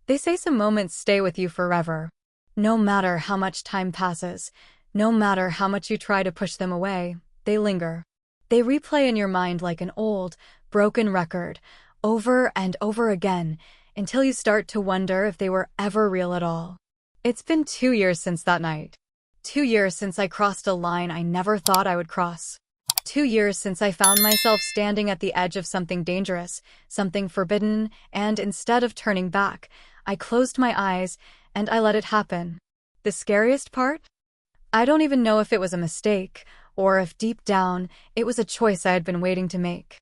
They say some moments stay with you forever. No matter how much time passes, no matter how much you try to push them away, they linger. They replay in your mind like an old, broken record, over and over again, until you start to wonder if they were ever real at all. It's been 2 years since that night. 2 years since I crossed a line I never thought I would cross. 2 years since I found myself standing at the edge of something dangerous, something forbidden, and instead of turning back, I closed my eyes and I let it happen. The scariest part? I don't even know if it was a mistake, or if deep down, it was a choice I had been waiting to make.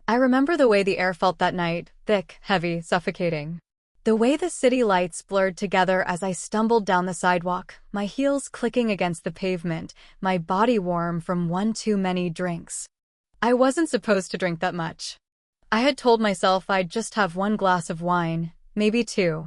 I remember the way the air felt that night, thick, heavy, suffocating. The way the city lights blurred together as I stumbled down the sidewalk, my heels clicking against the pavement, my body warm from one too many drinks. I wasn't supposed to drink that much. I had told myself I'd just have 1 glass of wine, maybe 2.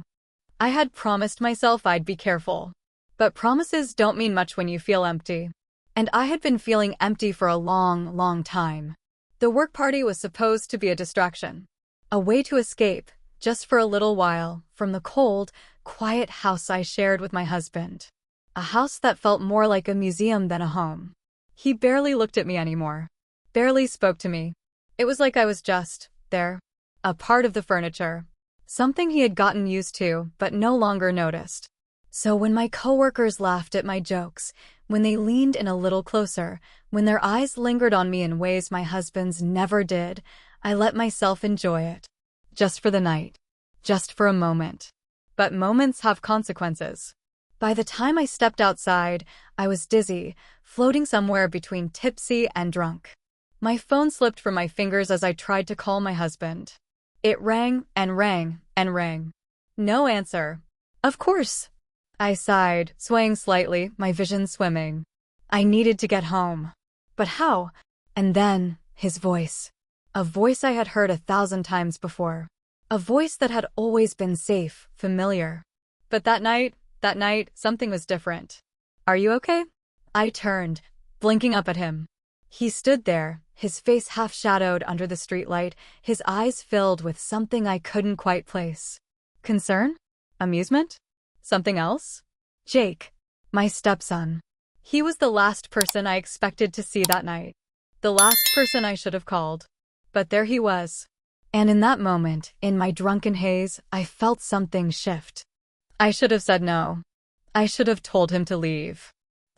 I had promised myself I'd be careful. But promises don't mean much when you feel empty. And I had been feeling empty for a long, long time. The work party was supposed to be a distraction. A way to escape, just for a little while, from the cold, quiet house I shared with my husband. A house that felt more like a museum than a home. He barely looked at me anymore. Barely spoke to me. It was like I was just there. A part of the furniture. Something he had gotten used to, but no longer noticed. So when my coworkers laughed at my jokes, when they leaned in a little closer, when their eyes lingered on me in ways my husband's never did, I let myself enjoy it. Just for the night. Just for a moment. But moments have consequences. By the time I stepped outside, I was dizzy, floating somewhere between tipsy and drunk. My phone slipped from my fingers as I tried to call my husband. It rang and rang and rang. No answer. Of course. I sighed, swaying slightly, my vision swimming. I needed to get home. But how? And then, his voice. A voice I had heard 1,000 times before. A voice that had always been safe, familiar. But that night, something was different. Are you okay? I turned, blinking up at him. He stood there, his face half-shadowed under the streetlight, his eyes filled with something I couldn't quite place. Concern? Amusement? Something else? Jake, my stepson. He was the last person I expected to see that night. The last person I should have called. But there he was. And in that moment, in my drunken haze, I felt something shift. I should have said no. I should have told him to leave.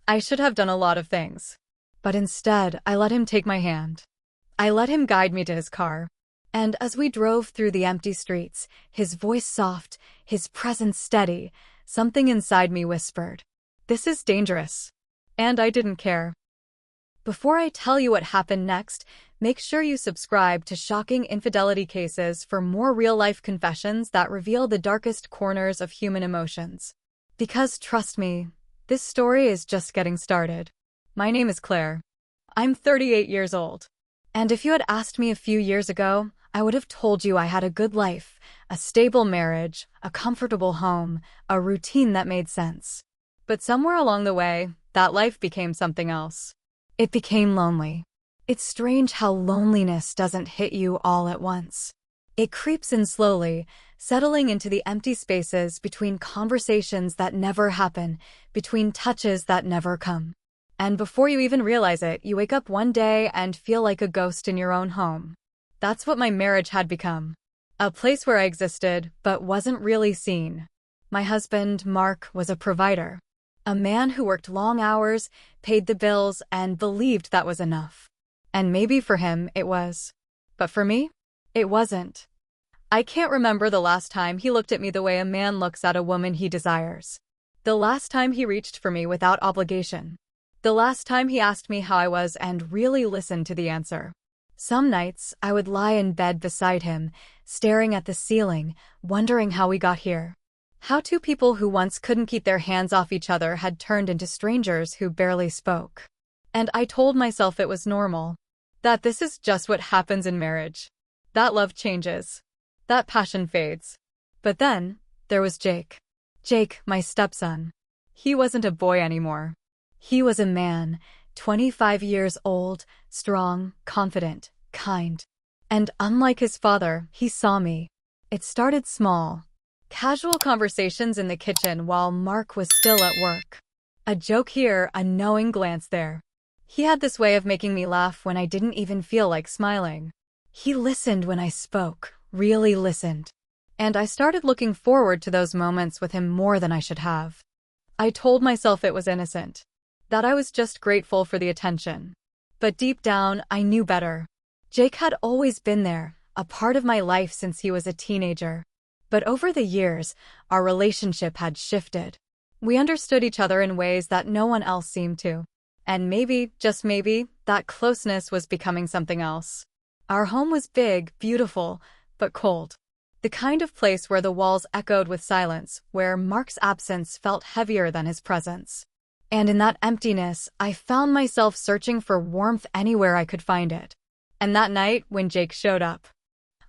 I should have done a lot of things. But instead, I let him take my hand. I let him guide me to his car. And as we drove through the empty streets, his voice soft, his presence steady, something inside me whispered, "This is dangerous." And I didn't care. Before I tell you what happened next, make sure you subscribe to Shocking Infidelity Cases for more real-life confessions that reveal the darkest corners of human emotions. Because trust me, this story is just getting started. My name is Claire. I'm 38 years old. And if you had asked me a few years ago, I would have told you I had a good life, a stable marriage, a comfortable home, a routine that made sense. But somewhere along the way, that life became something else. It became lonely. It's strange how loneliness doesn't hit you all at once. It creeps in slowly, settling into the empty spaces between conversations that never happen, between touches that never come. And before you even realize it, you wake up one day and feel like a ghost in your own home. That's what my marriage had become. A place where I existed, but wasn't really seen. My husband, Mark, was a provider. A man who worked long hours, paid the bills, and believed that was enough. And maybe for him, it was. But for me, it wasn't. I can't remember the last time he looked at me the way a man looks at a woman he desires. The last time he reached for me without obligation. The last time he asked me how I was and really listened to the answer. Some nights, I would lie in bed beside him, staring at the ceiling, wondering how we got here. How two people who once couldn't keep their hands off each other had turned into strangers who barely spoke. And I told myself it was normal. That this is just what happens in marriage. That love changes. That passion fades. But then, there was Jake. Jake, my stepson. He wasn't a boy anymore. He was a man, 25 years old, strong, confident, kind. And unlike his father, he saw me. It started small. Casual conversations in the kitchen while Mark was still at work. A joke here, a knowing glance there. He had this way of making me laugh when I didn't even feel like smiling. He listened when I spoke, really listened. And I started looking forward to those moments with him more than I should have. I told myself it was innocent, that I was just grateful for the attention. But deep down, I knew better. Jake had always been there, a part of my life since he was a teenager. But over the years, our relationship had shifted. We understood each other in ways that no one else seemed to. And maybe, just maybe, that closeness was becoming something else. Our home was big, beautiful, but cold. The kind of place where the walls echoed with silence, where Mark's absence felt heavier than his presence. And in that emptiness, I found myself searching for warmth anywhere I could find it. And that night, when Jake showed up,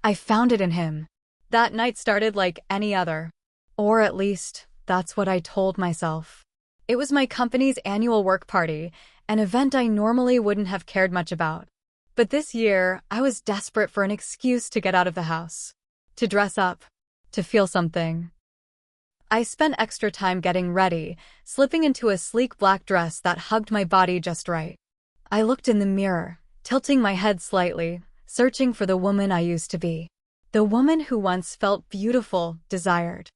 I found it in him. That night started like any other. Or at least, that's what I told myself. It was my company's annual work party, an event I normally wouldn't have cared much about. But this year, I was desperate for an excuse to get out of the house. To dress up. To feel something. I spent extra time getting ready, slipping into a sleek black dress that hugged my body just right. I looked in the mirror, tilting my head slightly, searching for the woman I used to be. The woman who once felt beautiful, desired.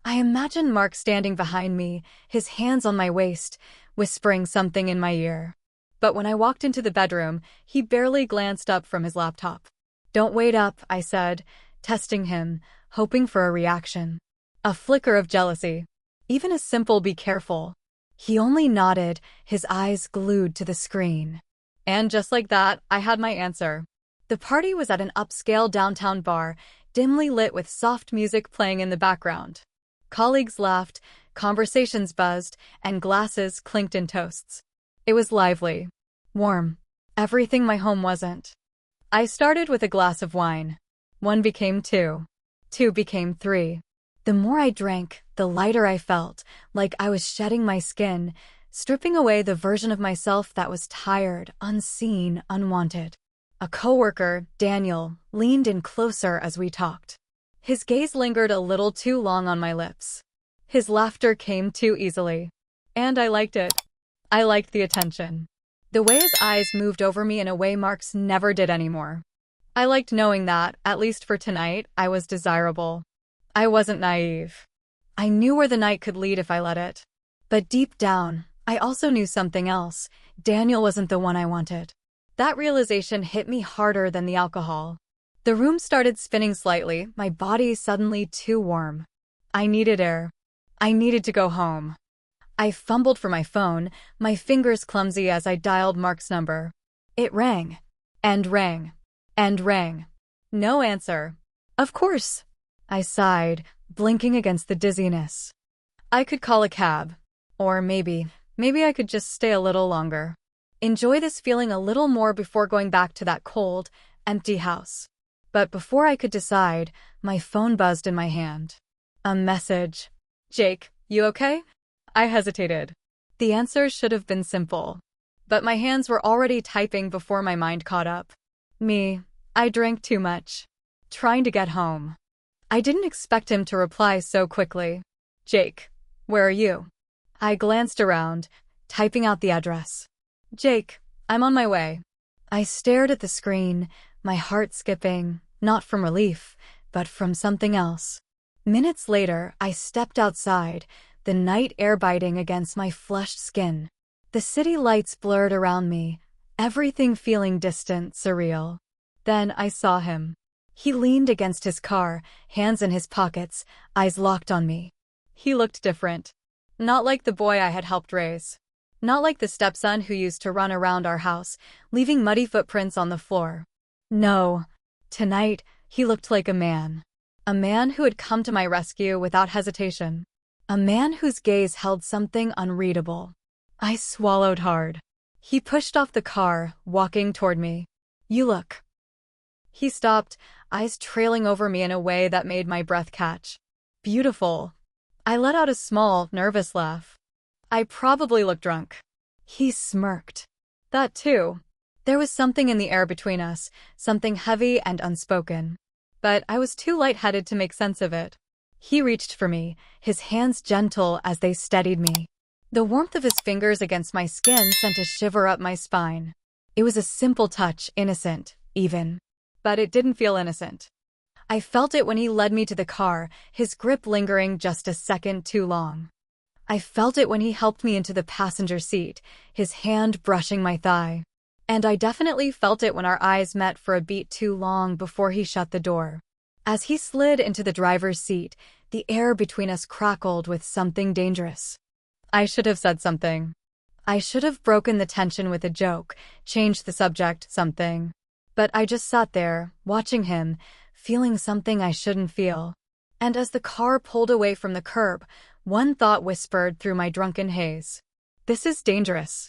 I imagined Mark standing behind me, his hands on my waist, whispering something in my ear. But when I walked into the bedroom, he barely glanced up from his laptop. "Don't wait up," I said, testing him, hoping for a reaction. A flicker of jealousy. Even a simple "be careful." He only nodded, his eyes glued to the screen. And just like that, I had my answer. The party was at an upscale downtown bar, dimly lit with soft music playing in the background. Colleagues laughed, conversations buzzed, and glasses clinked in toasts. It was lively. Warm. Everything my home wasn't. I started with a glass of wine. 1 became 2. 2 became 3. The more I drank, the lighter I felt, like I was shedding my skin, stripping away the version of myself that was tired, unseen, unwanted. A coworker, Daniel, leaned in closer as we talked. His gaze lingered a little too long on my lips. His laughter came too easily. And I liked it. I liked the attention. The way his eyes moved over me in a way Mark's never did anymore. I liked knowing that, at least for tonight, I was desirable. I wasn't naive. I knew where the night could lead if I let it. But deep down, I also knew something else. Daniel wasn't the one I wanted. That realization hit me harder than the alcohol. The room started spinning slightly, my body suddenly too warm. I needed air. I needed to go home. I fumbled for my phone, my fingers clumsy as I dialed Mark's number. It rang. And rang. And rang. No answer. Of course. I sighed, blinking against the dizziness. I could call a cab. Or maybe I could just stay a little longer. Enjoy this feeling a little more before going back to that cold, empty house. But before I could decide, my phone buzzed in my hand. A message. "Jake, you okay?" I hesitated. The answer should have been simple. But my hands were already typing before my mind caught up. I drank too much. Trying to get home. I didn't expect him to reply so quickly. "Jake, where are you?" I glanced around, typing out the address. "Jake, I'm on my way." I stared at the screen, my heart skipping, not from relief, but from something else. Minutes later, I stepped outside, the night air biting against my flushed skin. The city lights blurred around me, everything feeling distant, surreal. Then I saw him. He leaned against his car, hands in his pockets, eyes locked on me. He looked different. Not like the boy I had helped raise. Not like the stepson who used to run around our house, leaving muddy footprints on the floor. No. Tonight, he looked like a man. A man who had come to my rescue without hesitation. A man whose gaze held something unreadable. I swallowed hard. He pushed off the car, walking toward me. "You look." He stopped, eyes trailing over me in a way that made my breath catch. "Beautiful." I let out a small, nervous laugh. I probably looked drunk. He smirked. That too. There was something in the air between us, something heavy and unspoken. But I was too lightheaded to make sense of it. He reached for me, his hands gentle as they steadied me. The warmth of his fingers against my skin sent a shiver up my spine. It was a simple touch, innocent, even. But it didn't feel innocent. I felt it when he led me to the car, his grip lingering just a second too long. I felt it when he helped me into the passenger seat, his hand brushing my thigh. And I definitely felt it when our eyes met for a beat too long before he shut the door. As he slid into the driver's seat, the air between us crackled with something dangerous. I should have said something. I should have broken the tension with a joke, changed the subject, something. But I just sat there, watching him, feeling something I shouldn't feel. And as the car pulled away from the curb, one thought whispered through my drunken haze. This is dangerous.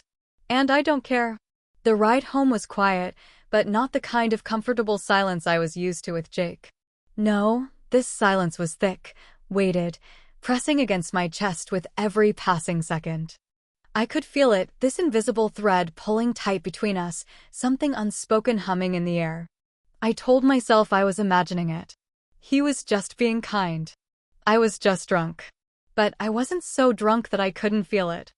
And I don't care. The ride home was quiet, but not the kind of comfortable silence I was used to with Jake. No, this silence was thick, weighted, pressing against my chest with every passing second. I could feel it, this invisible thread pulling tight between us, something unspoken humming in the air. I told myself I was imagining it. He was just being kind. I was just drunk. But I wasn't so drunk that I couldn't feel it.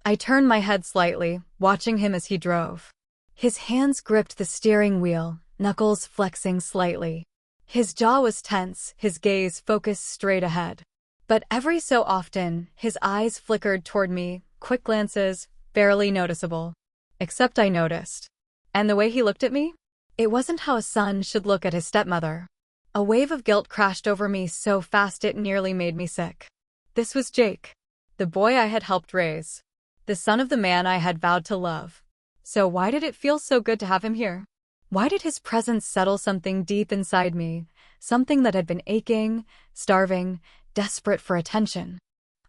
I turned my head slightly, watching him as he drove. His hands gripped the steering wheel, knuckles flexing slightly. His jaw was tense, his gaze focused straight ahead. But every so often, his eyes flickered toward me, quick glances, barely noticeable. Except I noticed. And the way he looked at me? It wasn't how a son should look at his stepmother. A wave of guilt crashed over me so fast it nearly made me sick. This was Jake, the boy I had helped raise, the son of the man I had vowed to love. So why did it feel so good to have him here? Why did his presence settle something deep inside me, something that had been aching, starving, desperate for attention?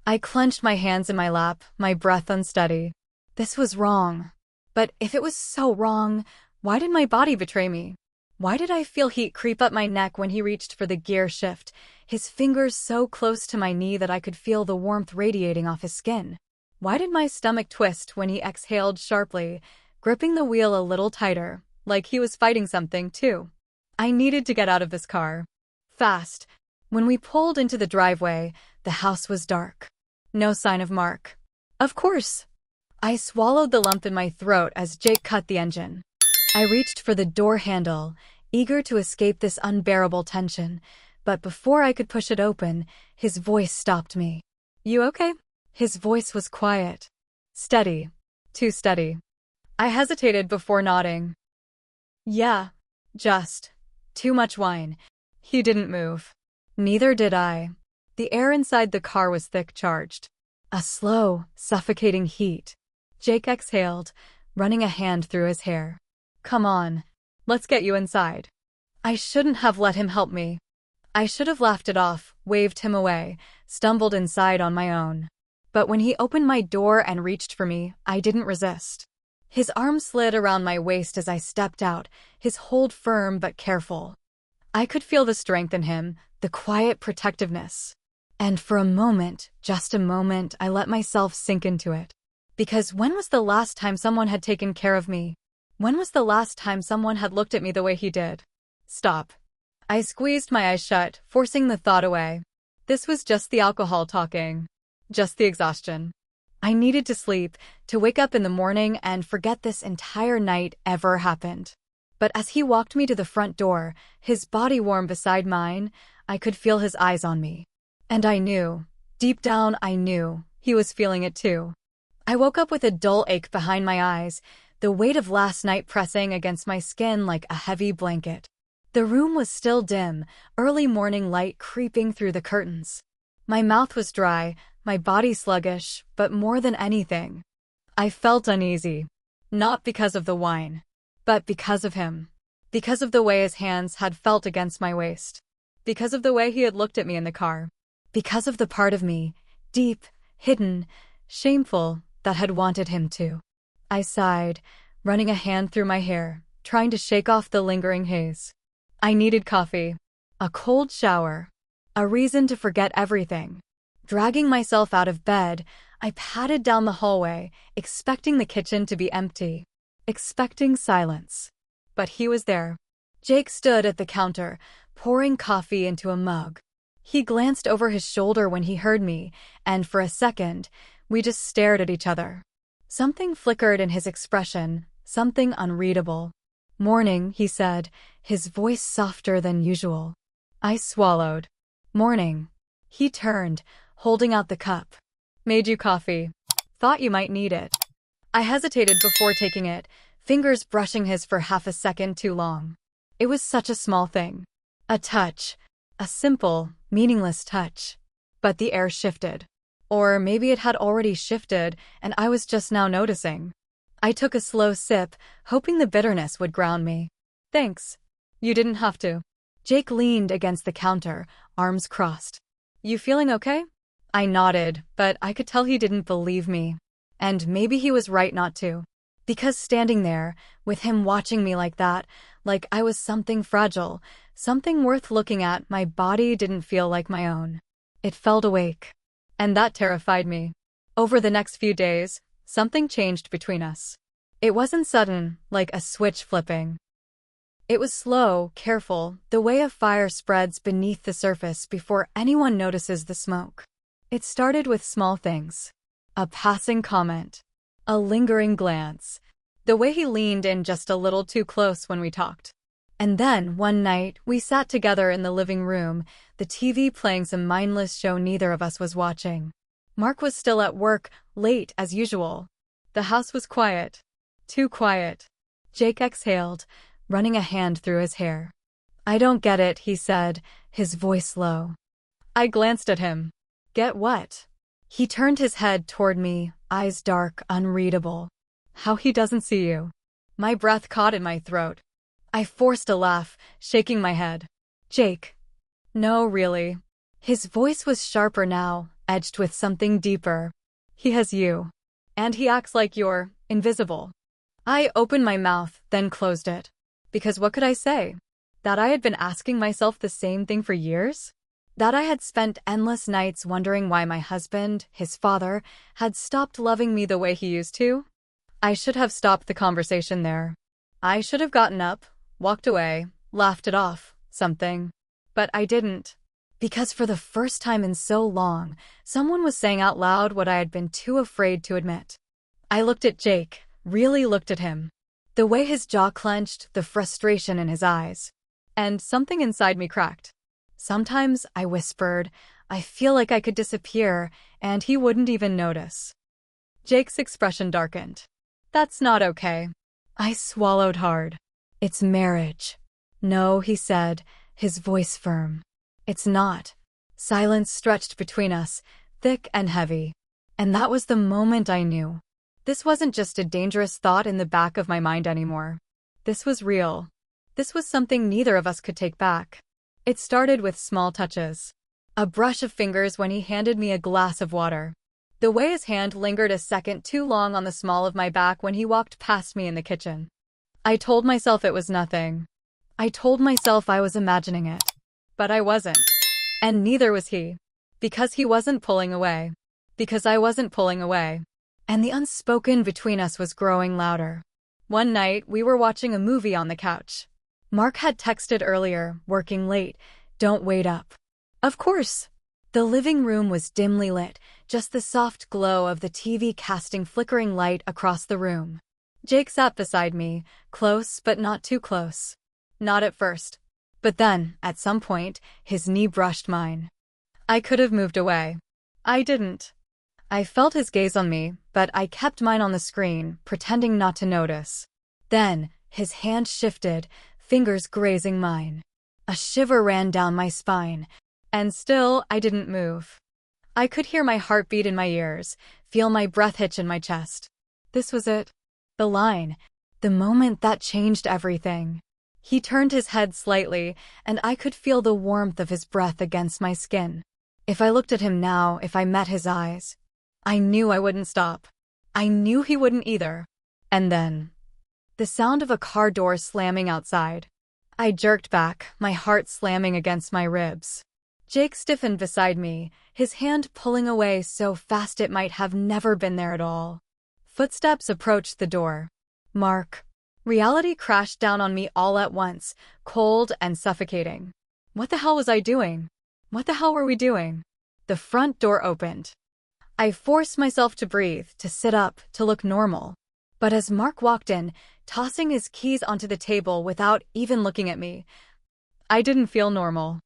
I clenched my hands in my lap, my breath unsteady. This was wrong. But if it was so wrong, why did my body betray me? Why did I feel heat creep up my neck when he reached for the gear shift, his fingers so close to my knee that I could feel the warmth radiating off his skin? Why did my stomach twist when he exhaled sharply, gripping the wheel a little tighter, like he was fighting something, too? I needed to get out of this car. Fast. When we pulled into the driveway, the house was dark. No sign of Mark. Of course. I swallowed the lump in my throat as Jake cut the engine. I reached for the door handle, eager to escape this unbearable tension, but before I could push it open, his voice stopped me. You okay? His voice was quiet. Steady. Too steady. I hesitated before nodding. Yeah. Just. Too much wine. He didn't move. Neither did I. The air inside the car was thick charged. A slow, suffocating heat. Jake exhaled, running a hand through his hair. Come on. Let's get you inside. I shouldn't have let him help me. I should have laughed it off, waved him away, stumbled inside on my own. But when he opened my door and reached for me, I didn't resist. His arm slid around my waist as I stepped out, his hold firm but careful. I could feel the strength in him, the quiet protectiveness. And for a moment, just a moment, I let myself sink into it. Because when was the last time someone had taken care of me? When was the last time someone had looked at me the way he did? Stop. I squeezed my eyes shut, forcing the thought away. This was just the alcohol talking. Just the exhaustion. I needed to sleep, to wake up in the morning and forget this entire night ever happened. But as he walked me to the front door, his body warm beside mine, I could feel his eyes on me. And I knew, deep down I knew, he was feeling it too. I woke up with a dull ache behind my eyes, the weight of last night pressing against my skin like a heavy blanket. The room was still dim, early morning light creeping through the curtains. My mouth was dry, my body sluggish, but more than anything, I felt uneasy. Not because of the wine, but because of him. Because of the way his hands had felt against my waist. Because of the way he had looked at me in the car. Because of the part of me, deep, hidden, shameful, that had wanted him to. I sighed, running a hand through my hair, trying to shake off the lingering haze. I needed coffee, a cold shower, a reason to forget everything. Dragging myself out of bed, I padded down the hallway, expecting the kitchen to be empty, expecting silence. But he was there. Jake stood at the counter, pouring coffee into a mug. He glanced over his shoulder when he heard me, and for a second, we just stared at each other. Something flickered in his expression, something unreadable. "Morning," he said, his voice softer than usual. I swallowed. "Morning." He turned, holding out the cup. "Made you coffee. Thought you might need it." I hesitated before taking it, fingers brushing his for half a second too long. It was such a small thing. A touch. A simple, meaningless touch. But the air shifted. Or maybe it had already shifted, and I was just now noticing. I took a slow sip, hoping the bitterness would ground me. "Thanks. You didn't have to." Jake leaned against the counter, arms crossed. "You feeling okay?" I nodded, but I could tell he didn't believe me. And maybe he was right not to. Because standing there, with him watching me like that, like I was something fragile, something worth looking at, my body didn't feel like my own. It felt awake. And that terrified me. Over the next few days, something changed between us. It wasn't sudden, like a switch flipping. It was slow, careful, the way a fire spreads beneath the surface before anyone notices the smoke. It started with small things. A passing comment. A lingering glance. The way he leaned in just a little too close when we talked. And then, one night, we sat together in the living room, the TV playing some mindless show neither of us was watching. Mark was still at work, late as usual. The house was quiet. Too quiet. Jake exhaled, running a hand through his hair. "I don't get it," he said, his voice low. I glanced at him. "Get what?" He turned his head toward me, eyes dark, unreadable. "How he doesn't see you." My breath caught in my throat. I forced a laugh, shaking my head. "Jake." "No, really." His voice was sharper now, edged with something deeper. "He has you. And he acts like you're invisible." I opened my mouth, then closed it. Because what could I say? That I had been asking myself the same thing for years? That I had spent endless nights wondering why my husband, his father, had stopped loving me the way he used to? I should have stopped the conversation there. I should have gotten up, walked away, laughed it off, something. But I didn't. Because for the first time in so long, someone was saying out loud what I had been too afraid to admit. I looked at Jake, really looked at him. The way his jaw clenched, the frustration in his eyes. And something inside me cracked. Sometimes, I whispered, I feel like I could disappear, and he wouldn't even notice. Jake's expression darkened. "That's not okay." I swallowed hard. "It's marriage." "No," he said, his voice firm. "It's not." Silence stretched between us, thick and heavy. And that was the moment I knew. This wasn't just a dangerous thought in the back of my mind anymore. This was real. This was something neither of us could take back. It started with small touches. A brush of fingers when he handed me a glass of water. The way his hand lingered a second too long on the small of my back when he walked past me in the kitchen. I told myself it was nothing. I told myself I was imagining it. But I wasn't. And neither was he. Because he wasn't pulling away. Because I wasn't pulling away. And the unspoken between us was growing louder. One night, we were watching a movie on the couch. Mark had texted earlier, working late, "Don't wait up." Of course. The living room was dimly lit, just the soft glow of the TV casting flickering light across the room. Jake sat beside me, close but not too close. Not at first. But then, at some point, his knee brushed mine. I could have moved away. I didn't. I felt his gaze on me, but I kept mine on the screen, pretending not to notice. Then, his hand shifted, fingers grazing mine. A shiver ran down my spine, and still I didn't move. I could hear my heartbeat in my ears, feel my breath hitch in my chest. This was it. The line. The moment that changed everything. He turned his head slightly, and I could feel the warmth of his breath against my skin. If I looked at him now, if I met his eyes, I knew I wouldn't stop. I knew he wouldn't either. And then, the sound of a car door slamming outside. I jerked back, my heart slamming against my ribs. Jake stiffened beside me, his hand pulling away so fast it might have never been there at all. Footsteps approached the door. Mark. Reality crashed down on me all at once, cold and suffocating. What the hell was I doing? What the hell were we doing? The front door opened. I forced myself to breathe, to sit up, to look normal. But as Mark walked in, tossing his keys onto the table without even looking at me, I didn't feel normal.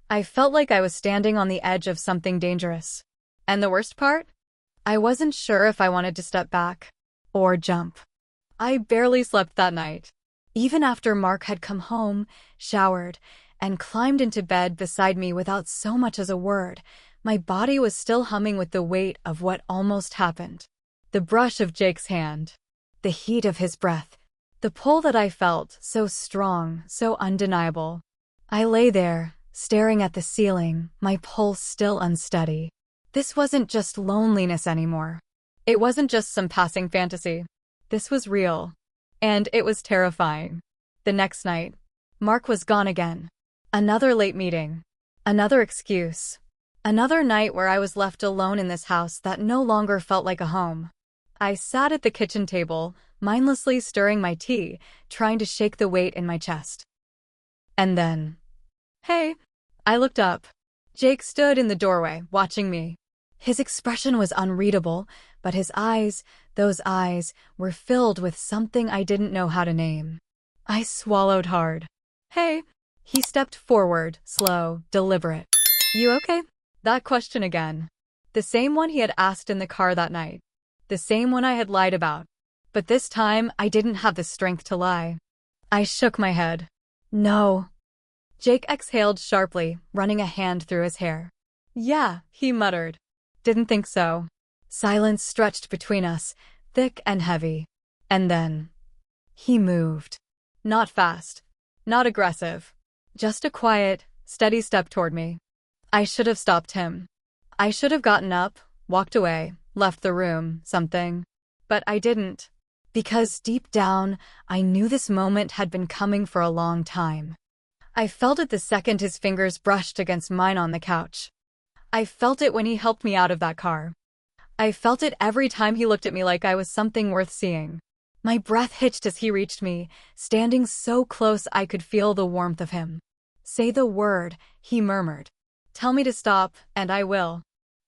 I felt like I was standing on the edge of something dangerous. And the worst part? I wasn't sure if I wanted to step back or jump. I barely slept that night. Even after Mark had come home, showered, and climbed into bed beside me without so much as a word, my body was still humming with the weight of what almost happened. The brush of Jake's hand, the heat of his breath, the pull that I felt, so strong, so undeniable. I lay there, staring at the ceiling, my pulse still unsteady. This wasn't just loneliness anymore. It wasn't just some passing fantasy. This was real. And it was terrifying. The next night, Mark was gone again. Another late meeting. Another excuse. Another night where I was left alone in this house that no longer felt like a home. I sat at the kitchen table, mindlessly stirring my tea, trying to shake the weight in my chest. And then, hey, I looked up. Jake stood in the doorway, watching me. His expression was unreadable, but his eyes, those eyes, were filled with something I didn't know how to name. I swallowed hard. Hey. He stepped forward, slow, deliberate. You okay? That question again. The same one he had asked in the car that night. The same one I had lied about. But this time, I didn't have the strength to lie. I shook my head. No. Jake exhaled sharply, running a hand through his hair. Yeah, he muttered. Didn't think so. Silence stretched between us, thick and heavy. And then, he moved. Not fast. Not aggressive. Just a quiet, steady step toward me. I should have stopped him. I should have gotten up, walked away, left the room, something. But I didn't. Because deep down, I knew this moment had been coming for a long time. I felt it the second his fingers brushed against mine on the couch. I felt it when he helped me out of that car. I felt it every time he looked at me like I was something worth seeing. My breath hitched as he reached me, standing so close I could feel the warmth of him. Say the word, he murmured. Tell me to stop, and I will.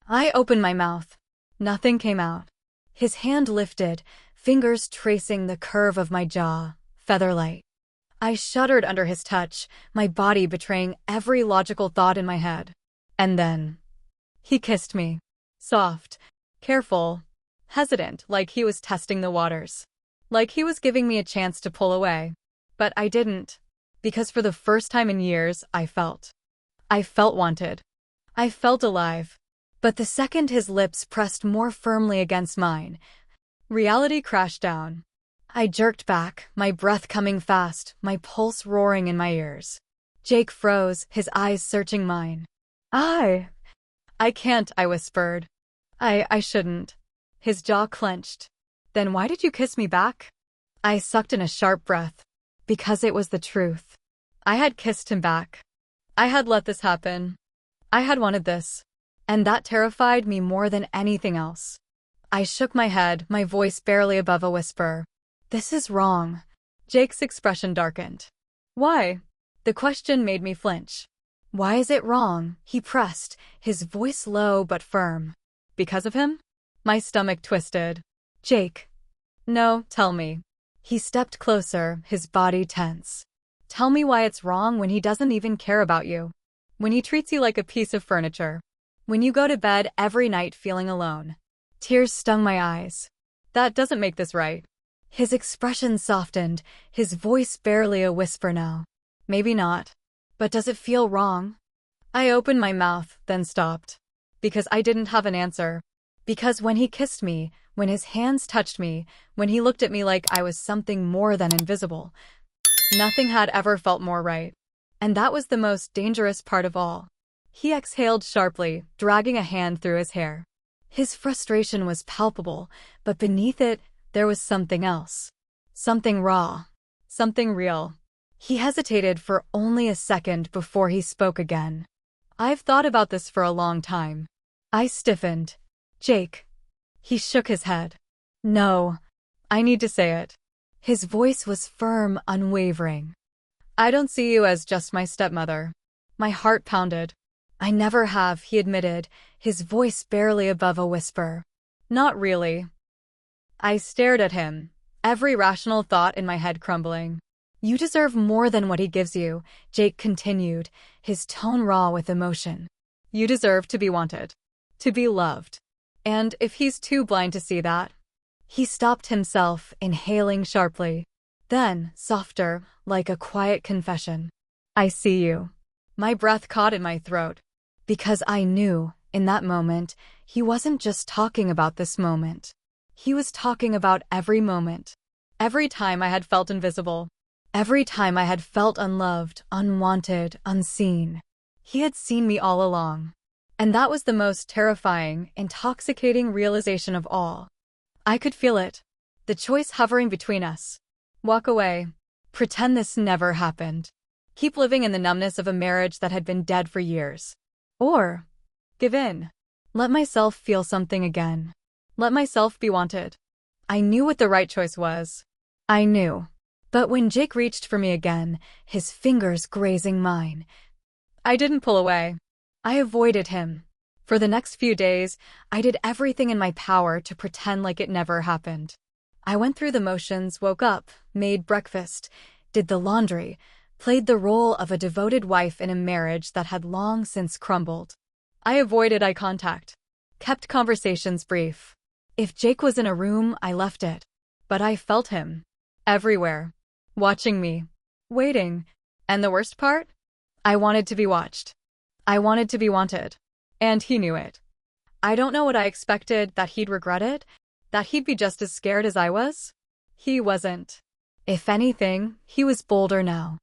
I opened my mouth. Nothing came out. His hand lifted, fingers tracing the curve of my jaw, feather-light. I shuddered under his touch, my body betraying every logical thought in my head. And then, he kissed me. Soft, careful, hesitant, like he was testing the waters. Like he was giving me a chance to pull away. But I didn't. Because for the first time in years, I felt wanted. I felt alive. But the second his lips pressed more firmly against mine, reality crashed down. I jerked back, my breath coming fast, my pulse roaring in my ears. Jake froze, his eyes searching mine. I can't, I whispered. I shouldn't. His jaw clenched. Then why did you kiss me back? I sucked in a sharp breath. Because it was the truth. I had kissed him back. I had let this happen. I had wanted this. And that terrified me more than anything else. I shook my head, my voice barely above a whisper. This is wrong. Jake's expression darkened. Why? The question made me flinch. Why is it wrong? He pressed, his voice low but firm. Because of him? My stomach twisted. Jake. No, tell me. He stepped closer, his body tense. Tell me why it's wrong when he doesn't even care about you. When he treats you like a piece of furniture. When you go to bed every night feeling alone. Tears stung my eyes. That doesn't make this right. His expression softened, his voice barely a whisper now. Maybe not. But does it feel wrong? I opened my mouth, then stopped. Because I didn't have an answer. Because when he kissed me, when his hands touched me, when he looked at me like I was something more than invisible, nothing had ever felt more right. And that was the most dangerous part of all. He exhaled sharply, dragging a hand through his hair. His frustration was palpable, but beneath it, there was something else. Something raw. Something real. He hesitated for only a second before he spoke again. I've thought about this for a long time. I stiffened. Jake. He shook his head. No. I need to say it. His voice was firm, unwavering. I don't see you as just my stepmother. My heart pounded. I never have, he admitted, his voice barely above a whisper. Not really. I stared at him, every rational thought in my head crumbling. You deserve more than what he gives you, Jake continued, his tone raw with emotion. You deserve to be wanted, to be loved. And if he's too blind to see that... He stopped himself, inhaling sharply. Then, softer, like a quiet confession. I see you. My breath caught in my throat. Because I knew, in that moment, he wasn't just talking about this moment. He was talking about every moment. Every time I had felt invisible. Every time I had felt unloved, unwanted, unseen. He had seen me all along. And that was the most terrifying, intoxicating realization of all. I could feel it. The choice hovering between us. Walk away. Pretend this never happened. Keep living in the numbness of a marriage that had been dead for years. Or give in. Let myself feel something again. Let myself be wanted. I knew what the right choice was. I knew. But when Jake reached for me again, his fingers grazing mine, I didn't pull away. I avoided him. For the next few days, I did everything in my power to pretend like it never happened. I went through the motions, woke up, made breakfast, did the laundry, played the role of a devoted wife in a marriage that had long since crumbled. I avoided eye contact, kept conversations brief. If Jake was in a room, I left it. But I felt him. Everywhere. Watching me. Waiting. And the worst part? I wanted to be watched. I wanted to be wanted. And he knew it. I don't know what I expected, that he'd regret it, that he'd be just as scared as I was. He wasn't. If anything, he was bolder now.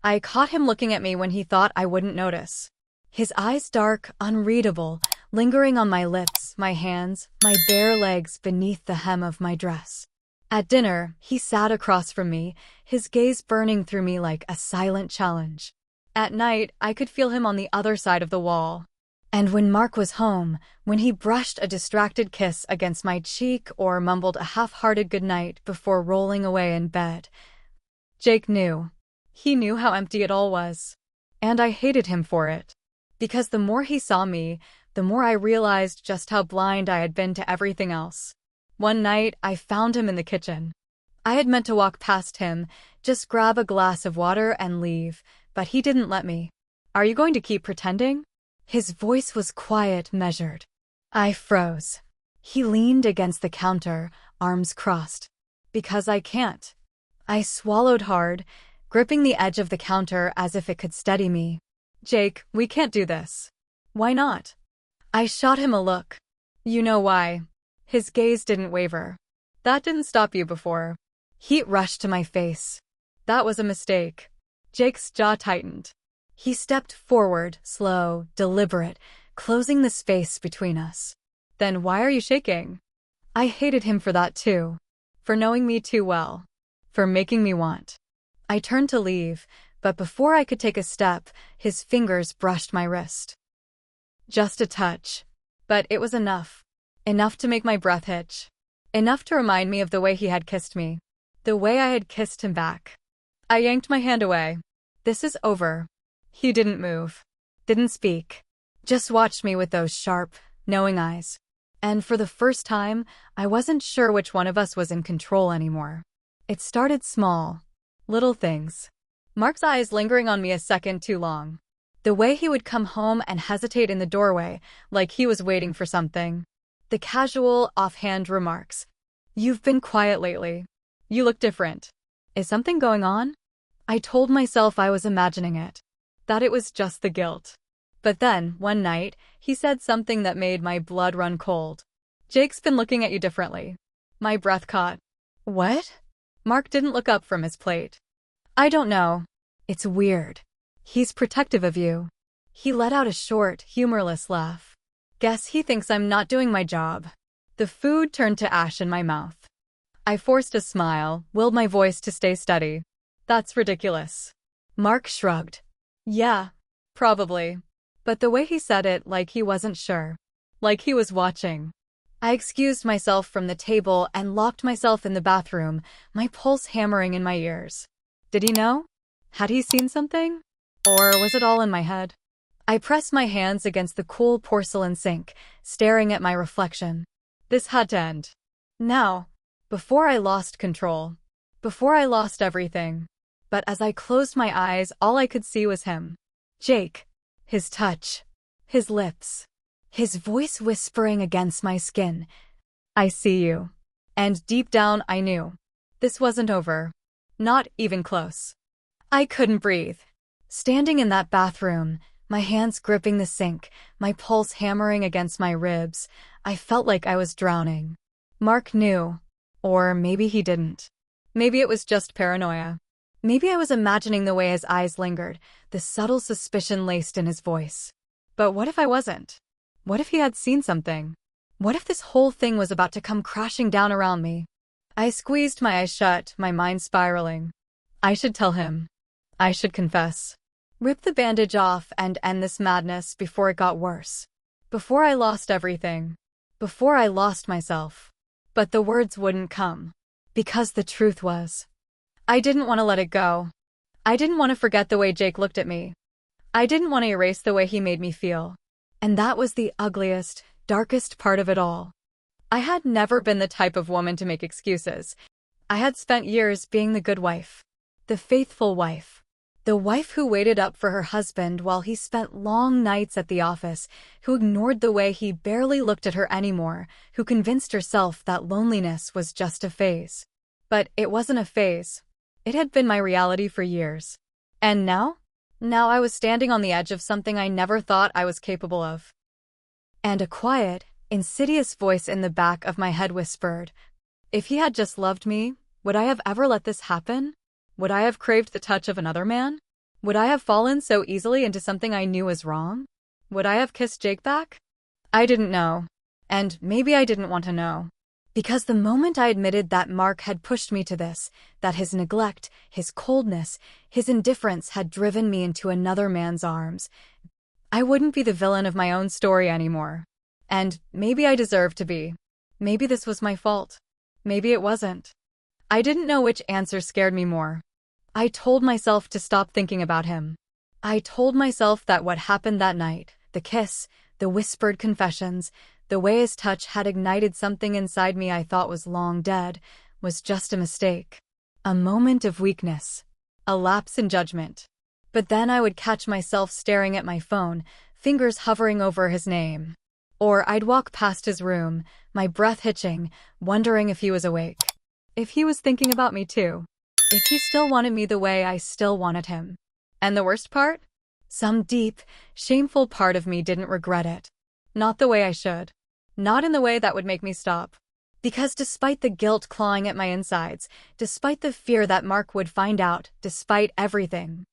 I caught him looking at me when he thought I wouldn't notice. His eyes dark, unreadable, lingering on my lips, my hands, my bare legs beneath the hem of my dress. At dinner, he sat across from me, his gaze burning through me like a silent challenge. At night, I could feel him on the other side of the wall. And when Mark was home, when he brushed a distracted kiss against my cheek or mumbled a half-hearted goodnight before rolling away in bed, Jake knew. He knew how empty it all was. And I hated him for it. Because the more he saw me, the more I realized just how blind I had been to everything else. One night, I found him in the kitchen. I had meant to walk past him, just grab a glass of water and leave, but he didn't let me. Are you going to keep pretending? His voice was quiet, measured. I froze. He leaned against the counter, arms crossed. Because I can't. I swallowed hard, gripping the edge of the counter as if it could steady me. Jake, we can't do this. Why not? I shot him a look. You know why. His gaze didn't waver. That didn't stop you before. Heat rushed to my face. That was a mistake. Jake's jaw tightened. He stepped forward, slow, deliberate, closing the space between us. Then why are you shaking? I hated him for that too. For knowing me too well. For making me want. I turned to leave, but before I could take a step, his fingers brushed my wrist. Just a touch. But it was enough. Enough to make my breath hitch. Enough to remind me of the way he had kissed me. The way I had kissed him back. I yanked my hand away. This is over. He didn't move. Didn't speak. Just watched me with those sharp, knowing eyes. And for the first time, I wasn't sure which one of us was in control anymore. It started small. Little things. Mark's eyes lingering on me a second too long. The way he would come home and hesitate in the doorway, like he was waiting for something. The casual, offhand remarks. You've been quiet lately. You look different. Is something going on? I told myself I was imagining it. That it was just the guilt. But then, one night, he said something that made my blood run cold. Jake's been looking at you differently. My breath caught. What? Mark didn't look up from his plate. I don't know. It's weird. He's protective of you. He let out a short, humorless laugh. Guess he thinks I'm not doing my job. The food turned to ash in my mouth. I forced a smile, willed my voice to stay steady. That's ridiculous. Mark shrugged. Yeah, probably. But the way he said it, like he wasn't sure. Like he was watching. I excused myself from the table and locked myself in the bathroom, my pulse hammering in my ears. Did he know? Had he seen something? Or was it all in my head? I pressed my hands against the cool porcelain sink, staring at my reflection. This had to end. Now, before I lost control. Before I lost everything. But as I closed my eyes, all I could see was him. Jake. His touch. His lips. His voice whispering against my skin. I see you. And deep down, I knew. This wasn't over. Not even close. I couldn't breathe. Standing in that bathroom, my hands gripping the sink, my pulse hammering against my ribs, I felt like I was drowning. Mark knew. Or maybe he didn't. Maybe it was just paranoia. Maybe I was imagining the way his eyes lingered, the subtle suspicion laced in his voice. But what if I wasn't? What if he had seen something? What if this whole thing was about to come crashing down around me? I squeezed my eyes shut, my mind spiraling. I should tell him. I should confess. Rip the bandage off and end this madness before it got worse. Before I lost everything. Before I lost myself. But the words wouldn't come. Because the truth was, I didn't want to let it go. I didn't want to forget the way Jake looked at me. I didn't want to erase the way he made me feel. And that was the ugliest, darkest part of it all. I had never been the type of woman to make excuses. I had spent years being the good wife. The faithful wife. The wife who waited up for her husband while he spent long nights at the office, who ignored the way he barely looked at her anymore, who convinced herself that loneliness was just a phase. But it wasn't a phase. It had been my reality for years. And now? Now I was standing on the edge of something I never thought I was capable of. And a quiet, insidious voice in the back of my head whispered, if he had just loved me, would I have ever let this happen? Would I have craved the touch of another man? Would I have fallen so easily into something I knew was wrong? Would I have kissed Jake back? I didn't know. And maybe I didn't want to know. Because the moment I admitted that Mark had pushed me to this, that his neglect, his coldness, his indifference had driven me into another man's arms, I wouldn't be the villain of my own story anymore. And maybe I deserved to be. Maybe this was my fault. Maybe it wasn't. I didn't know which answer scared me more. I told myself to stop thinking about him. I told myself that what happened that night, the kiss, the whispered confessions, the way his touch had ignited something inside me I thought was long dead, was just a mistake. A moment of weakness. A lapse in judgment. But then I would catch myself staring at my phone, fingers hovering over his name. Or I'd walk past his room, my breath hitching, wondering if he was awake. If he was thinking about me too. If he still wanted me the way I still wanted him. And the worst part? Some deep, shameful part of me didn't regret it. Not the way I should. Not in the way that would make me stop. Because despite the guilt clawing at my insides, despite the fear that Mark would find out, despite everything,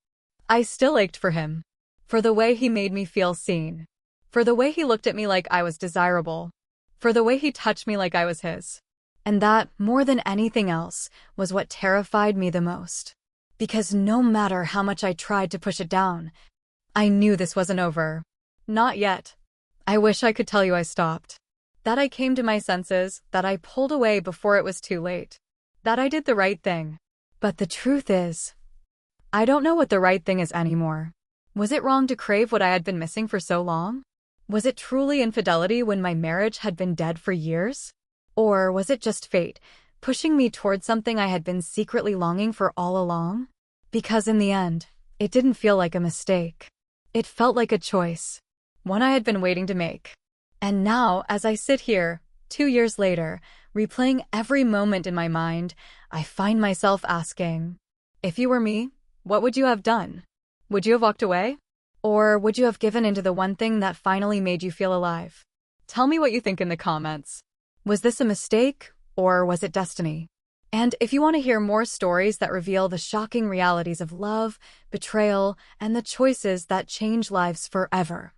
I still ached for him. For the way he made me feel seen. For the way he looked at me like I was desirable. For the way he touched me like I was his. And that, more than anything else, was what terrified me the most. Because no matter how much I tried to push it down, I knew this wasn't over. Not yet. I wish I could tell you I stopped. That I came to my senses, that I pulled away before it was too late. That I did the right thing. But the truth is, I don't know what the right thing is anymore. Was it wrong to crave what I had been missing for so long? Was it truly infidelity when my marriage had been dead for years? Or was it just fate, pushing me toward something I had been secretly longing for all along? Because in the end, it didn't feel like a mistake. It felt like a choice. One I had been waiting to make. And now, as I sit here, 2 years later, replaying every moment in my mind, I find myself asking, if you were me, what would you have done? Would you have walked away? Or would you have given into the one thing that finally made you feel alive? Tell me what you think in the comments. Was this a mistake, or was it destiny? And if you want to hear more stories that reveal the shocking realities of love, betrayal, and the choices that change lives forever,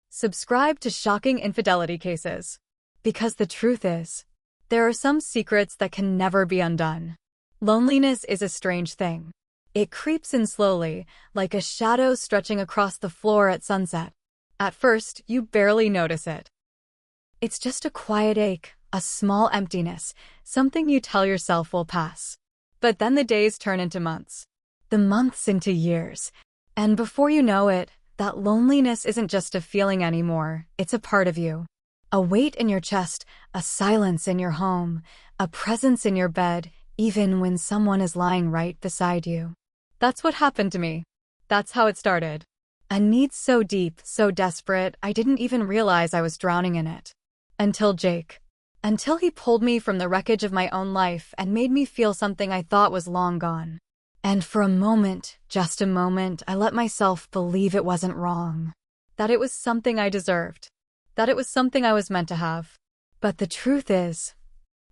subscribe to Shocking Infidelity Cases. Because the truth is, there are some secrets that can never be undone. Loneliness is a strange thing. It creeps in slowly, like a shadow stretching across the floor at sunset. At first, you barely notice it. It's just a quiet ache, a small emptiness, something you tell yourself will pass. But then the days turn into months. The months into years. And before you know it, that loneliness isn't just a feeling anymore, it's a part of you. A weight in your chest, a silence in your home, a presence in your bed, even when someone is lying right beside you. That's what happened to me. That's how it started. A need so deep, so desperate, I didn't even realize I was drowning in it. Until Jake. Until he pulled me from the wreckage of my own life and made me feel something I thought was long gone. And for a moment, just a moment, I let myself believe it wasn't wrong. That it was something I deserved. That it was something I was meant to have. But the truth is,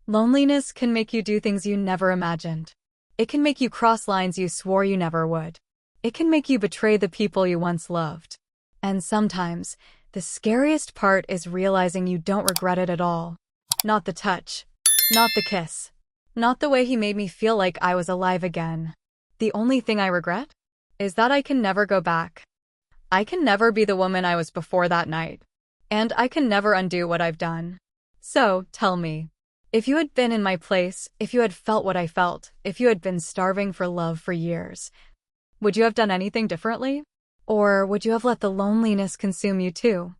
loneliness can make you do things you never imagined. It can make you cross lines you swore you never would. It can make you betray the people you once loved. And sometimes, the scariest part is realizing you don't regret it at all. Not the touch. Not the kiss. Not the way he made me feel like I was alive again. The only thing I regret is that I can never go back. I can never be the woman I was before that night. And I can never undo what I've done. So, tell me, if you had been in my place, if you had felt what I felt, if you had been starving for love for years, would you have done anything differently? Or would you have let the loneliness consume you too?